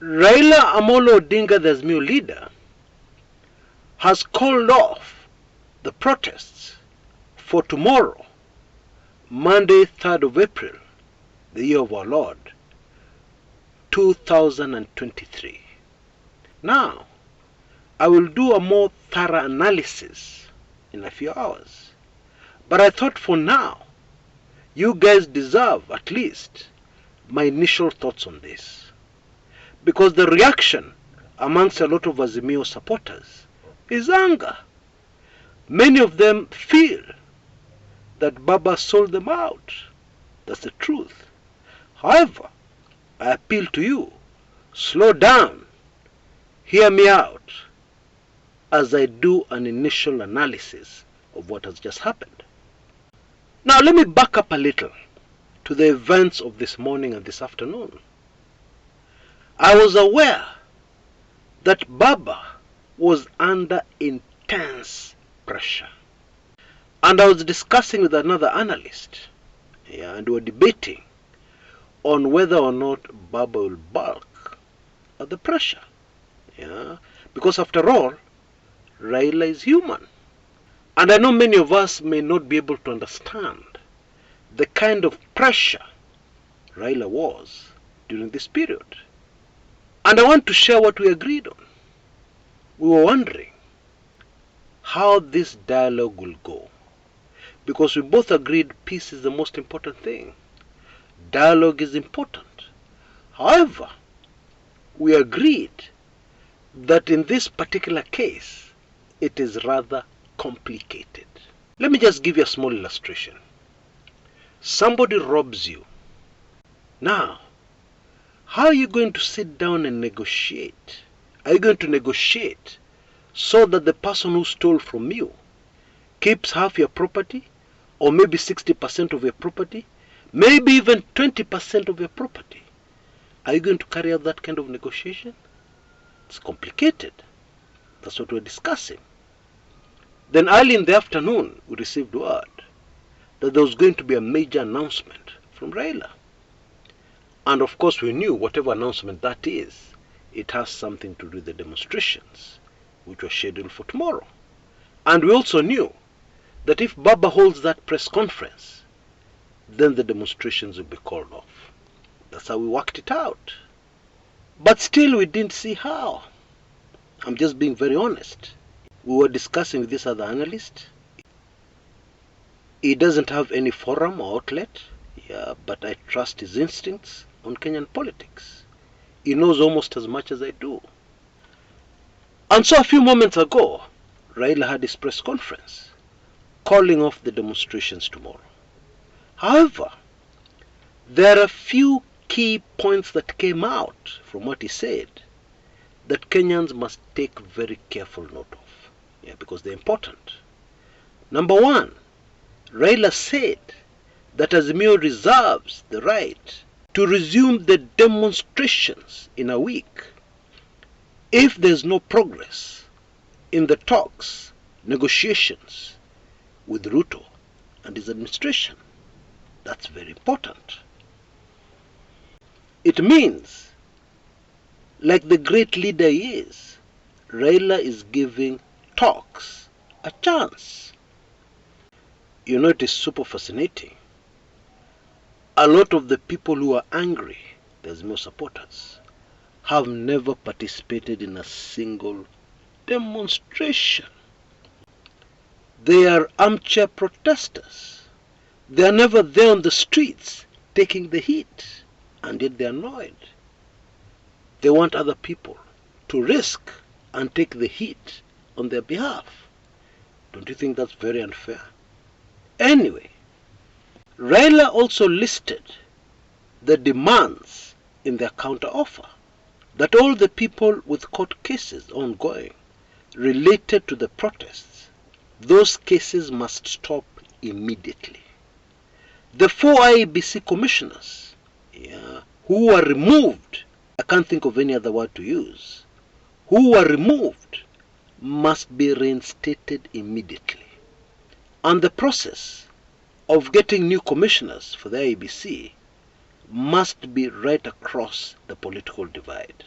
Raila Amolo Odinga, the Azimio leader, has called off the protests for tomorrow, Monday, 3rd of April, the year of our Lord, 2023. Now, I will do a more thorough analysis in a few hours. But I thought for now, you guys deserve at least my initial thoughts on this. Because the reaction amongst a lot of Azimio supporters is anger. Many of them feel that Baba sold them out. That's the truth. However, I appeal to you, slow down, hear me out, as I do an initial analysis of what has just happened. Now let me back up a little to the events of this morning and this afternoon. I was aware that Baba was under intense pressure. And I was discussing with another analyst, and we were debating on whether or not Baba will balk at the pressure. Because after all, Raila is human. And I know many of us may not be able to understand the kind of pressure Raila was during this period. And I want to share what we agreed on. We were wondering how this dialogue will go. Because we both agreed peace is the most important thing. Dialogue is important. However, we agreed that in this particular case, it is rather complicated. Let me just give you a small illustration. Somebody robs you. Now, how are you going to sit down and negotiate? Are you going to negotiate so that the person who stole from you keeps half your property, or maybe 60% of your property, maybe even 20% of your property? Are you going to carry out that kind of negotiation? It's complicated. That's what we're discussing. Then early in the afternoon, we received word that there was going to be a major announcement from Raila. And of course we knew whatever announcement that is, it has something to do with the demonstrations, which were scheduled for tomorrow. And we also knew that if Baba holds that press conference, then the demonstrations will be called off. That's how we worked it out. But still we didn't see how. I'm just being very honest. We were discussing with this other analyst. He doesn't have any forum or outlet, but I trust his instincts on Kenyan politics. He knows almost as much as I do. And so a few moments ago, Raila had his press conference, calling off the demonstrations tomorrow. However, there are a few key points that came out from what he said that Kenyans must take very careful note of, because they're important. Number one, Raila said that Azimio reserves the right to resume the demonstrations in a week if there's no progress in the talks, negotiations with Ruto and his administration. That's very important. It means, like the great leader he is, Raila is giving talks a chance. You know, it is super fascinating. A lot of the people who are angry, the Azimio supporters, have never participated in a single demonstration. They are armchair protesters. They are never there on the streets taking the heat, and yet they are annoyed. They want other people to risk and take the heat on their behalf. Don't you think that's very unfair? Anyway, Raila also listed the demands in their counter-offer, that all the people with court cases ongoing related to the protests, those cases must stop immediately. The 4 IEBC commissioners who were removed, I can't think of any other word to use, who were removed must be reinstated immediately. And the process of getting new commissioners for the IEBC must be right across the political divide.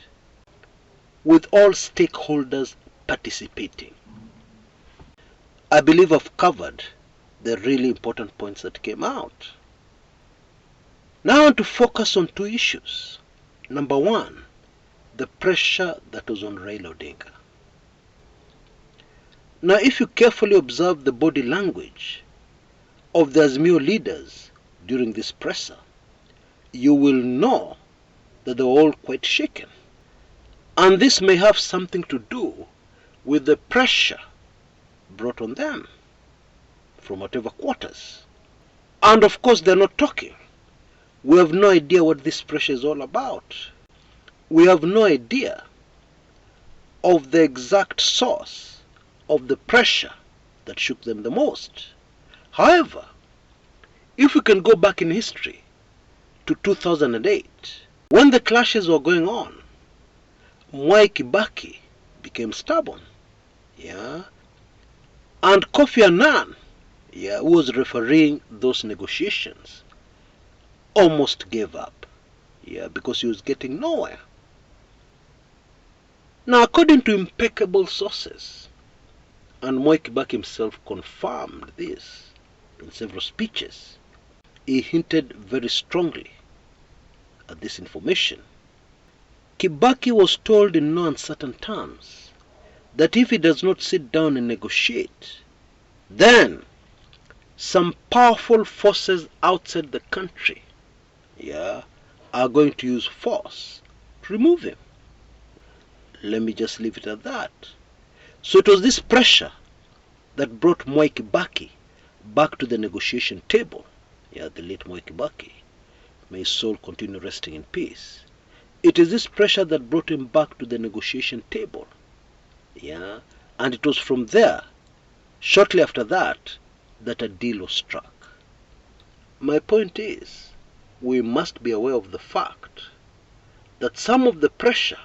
with all stakeholders participating. I believe I've covered the really important points that came out. Now I want to focus on two issues. Number one, the pressure that was on Raila Odinga. Now if you carefully observe the body language of the Azimio leaders during this presser, you will know that they were all quite shaken. And this may have something to do with the pressure brought on them from whatever quarters. And of course they're not talking. We have no idea what this pressure is all about. We have no idea of the exact source of the pressure that shook them the most. However, if we can go back in history to 2008, when the clashes were going on, Mwai Kibaki became stubborn, and Kofi Annan, who was refereeing those negotiations, almost gave up, because he was getting nowhere. Now, according to impeccable sources, and Mwai Kibaki himself confirmed this in several speeches, he hinted very strongly at this information. Kibaki was told in no uncertain terms that if he does not sit down and negotiate, then some powerful forces outside the country are going to use force to remove him. Let me just leave it at that. So it was this pressure that brought Mwai Kibaki back to the negotiation table. The late Mwai Kibaki, may his soul continue resting in peace. It is this pressure that brought him back to the negotiation table. And it was from there, shortly after that, that a deal was struck. My point is, we must be aware of the fact that some of the pressure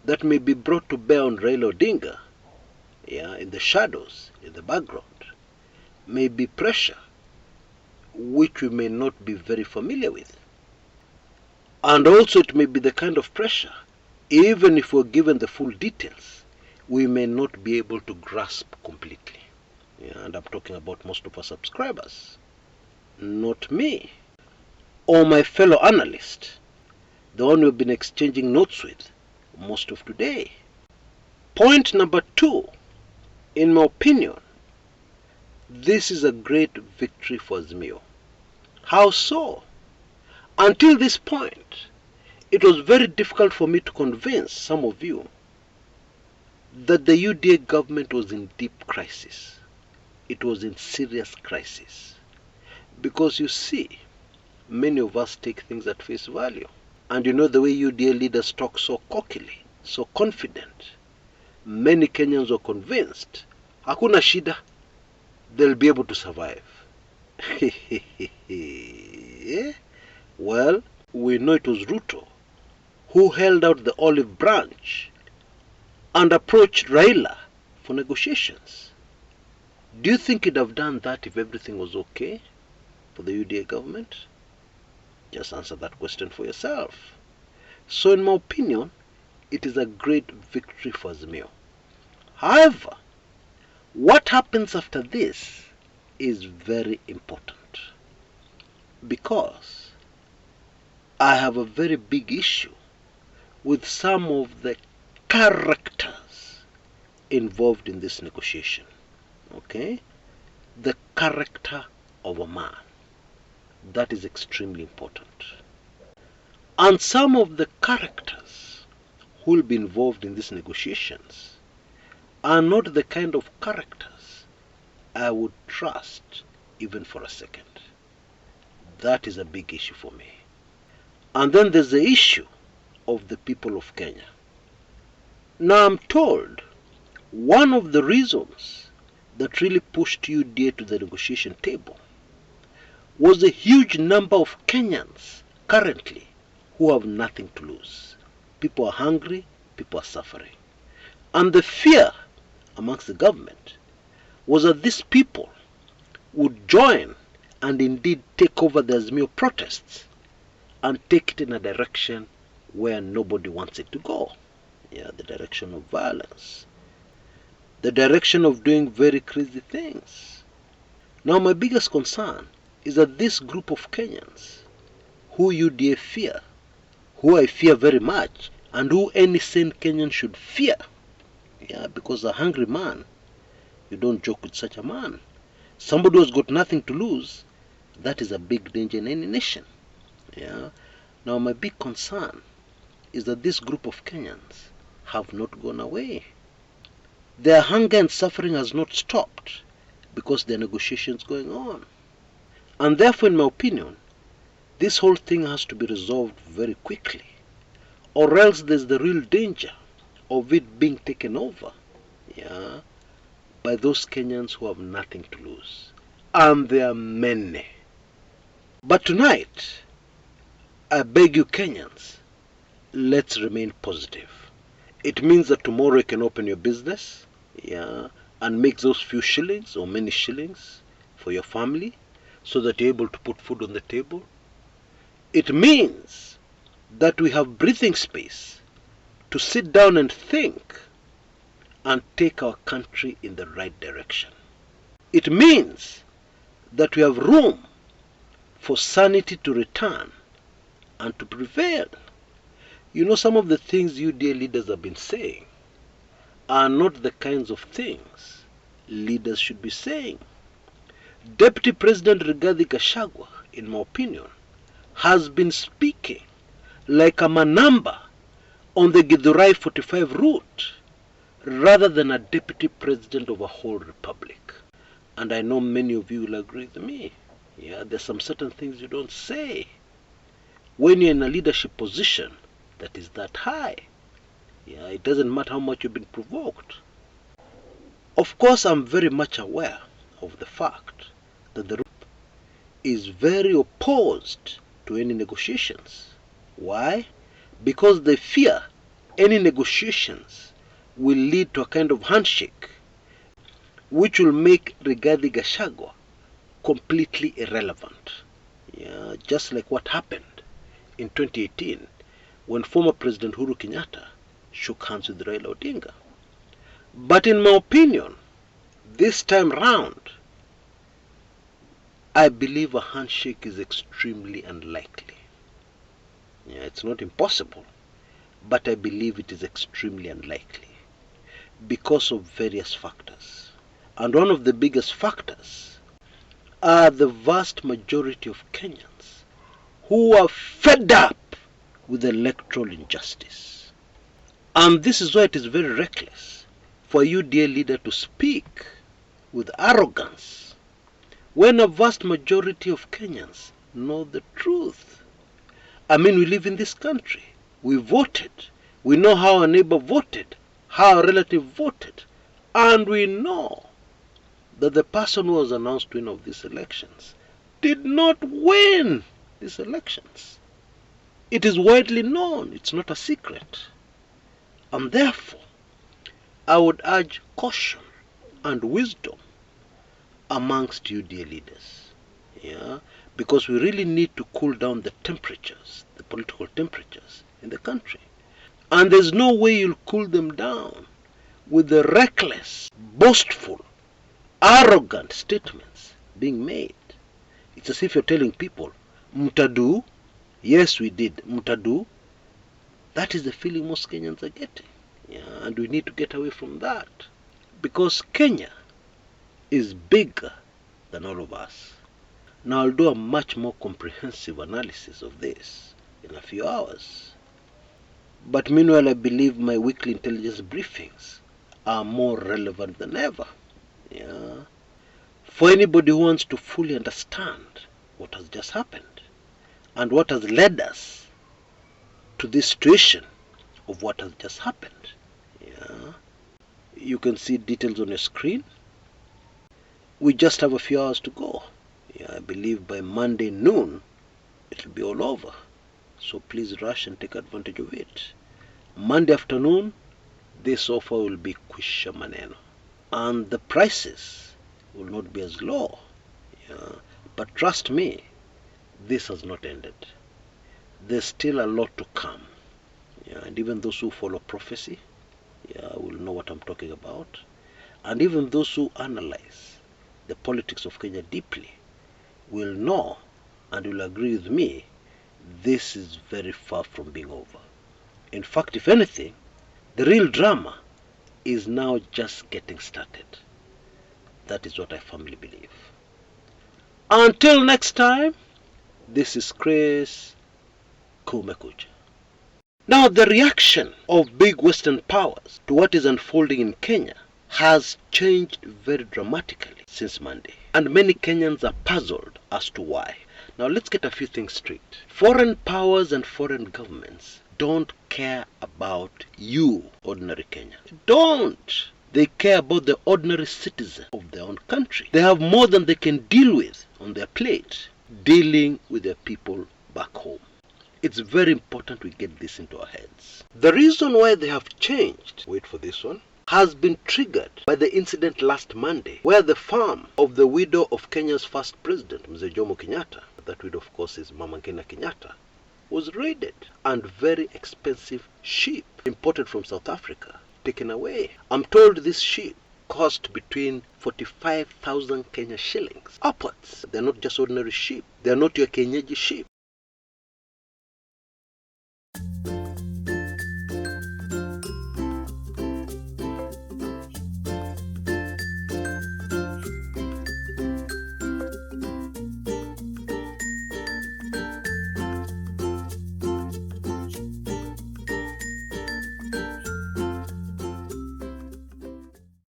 that may be brought to bear on Raila Odinga, in the shadows, in the background, may be pressure which we may not be very familiar with. And also it may be the kind of pressure, even if we're given the full details, we may not be able to grasp completely. And I'm talking about most of our subscribers, not me, or my fellow analyst, the one we've been exchanging notes with most of today. Point number two, in my opinion, this is a great victory for Azimio. How so? Until this point, it was very difficult for me to convince some of you that the UDA government was in deep crisis. It was in serious crisis. Because you see, many of us take things at face value. And you know the way UDA leaders talk so cockily, so confident. Many Kenyans were convinced, hakuna shida, they'll be able to survive. Well, we know it was Ruto who held out the olive branch and approached Raila for negotiations. Do you think he'd have done that if everything was okay for the UDA government? Just answer that question for yourself. So in my opinion, it is a great victory for Azimio. However, what happens after this is very important, because I have a very big issue with some of the characters involved in this negotiation. The character of a man. That is extremely important. And some of the characters who will be involved in these negotiations are not the kind of characters I would trust even for a second. That is a big issue for me. And then there's the issue of the people of Kenya. Now I'm told one of the reasons that really pushed UDA to the negotiation table was the huge number of Kenyans currently who have nothing to lose. People are hungry, people are suffering. And the fear amongst the government was that these people would join and indeed take over the Azimio protests and take it in a direction where nobody wants it to go. Yeah, the direction of violence, the direction of doing very crazy things. Now my biggest concern is that this group of Kenyans who UDA fear, who I fear very much, and who any sane Kenyan should fear, yeah, because a hungry man, you don't joke with such a man. Somebody who's got nothing to lose, that is a big danger in any nation. Yeah. Now my big concern is that this group of Kenyans have not gone away. Their hunger and suffering has not stopped because there are negotiations going on. And therefore, in my opinion, this whole thing has to be resolved very quickly, or else there's the real danger of it being taken over, yeah, by those Kenyans who have nothing to lose. And there are many. But tonight, I beg you Kenyans, let's remain positive. It means that tomorrow you can open your business, yeah, and make those few shillings or many shillings for your family so that you're able to put food on the table. It means that we have breathing space to sit down and think and take our country in the right direction. It means that we have room for sanity to return and to prevail. You know, some of the things you dear leaders have been saying are not the kinds of things leaders should be saying. Deputy President Rigathi Gachagua, in my opinion, has been speaking like a manamba on the Githurai 45 route rather than a deputy president of a whole republic. And I know many of you will agree with me. Yeah, there's some certain things you don't say when you're in a leadership position that is that high. Yeah, it doesn't matter how much you've been provoked. Of course, I'm very much aware of the fact that the group is very opposed to any negotiations. Why? Because they fear any negotiations will lead to a kind of handshake which will make Rigathi Gachagua completely irrelevant. Yeah, just like what happened in 2018 when former President Uhuru Kenyatta shook hands with Raila Odinga. But in my opinion, this time round, I believe a handshake is extremely unlikely. Yeah, it's not impossible, but I believe it is extremely unlikely because of various factors. And one of the biggest factors are the vast majority of Kenyans who are fed up with electoral injustice. And this is why it is very reckless for you, dear leader, to speak with arrogance when a vast majority of Kenyans know the truth. I mean, we live in this country. We voted. We know how our neighbor voted, how our relative voted. And we know that the person who was announced winner of these elections did not win these elections. It is widely known. It's not a secret. And therefore, I would urge caution and wisdom amongst you, dear leaders. Yeah? Because we really need to cool down the temperatures, the political temperatures in the country. And there's no way you'll cool them down with the reckless, boastful, arrogant statements being made. It's as if you're telling people, Mutadu, yes we did, Mutadu. That is the feeling most Kenyans are getting. Yeah, and we need to get away from that. Because Kenya is bigger than all of us. Now I'll do a much more comprehensive analysis of this in a few hours. But meanwhile, I believe my weekly intelligence briefings are more relevant than ever. Yeah. For anybody who wants to fully understand what has just happened and what has led us to this situation of what has just happened. Yeah. You can see details on your screen. We just have a few hours to go. Yeah, I believe by Monday noon it will be all over. So please rush and take advantage of it. Monday afternoon, this offer will be kwisha maneno. And the prices will not be as low. Yeah. But trust me, this has not ended. There's still a lot to come. Yeah, and even those who follow prophecy, yeah, will know what I'm talking about. And even those who analyze the politics of Kenya deeply will know and will agree with me, this is very far from being over. In fact, if anything, the real drama is now just getting started. That is what I firmly believe. Until next time, this is Chris Kumekucha. Now, the reaction of big Western powers to what is unfolding in Kenya has changed very dramatically since Monday. And many Kenyans are puzzled as to why. Now, let's get a few things straight. Foreign powers and foreign governments don't care about you, ordinary Kenyans. Don't. They care about the ordinary citizen of their own country. They have more than they can deal with on their plate, dealing with their people back home. It's very important we get this into our heads. The reason why they have changed, wait for this one, has been triggered by the incident last Monday, where the farm of the widow of Kenya's first president, Mzee Jomo Kenyatta, that widow of course is Mama Ngina Kenyatta, was raided, and very expensive sheep imported from South Africa taken away. I'm told this sheep cost between 45,000 Kenya shillings upwards. They're not just ordinary sheep. They're not your Kenyaji sheep.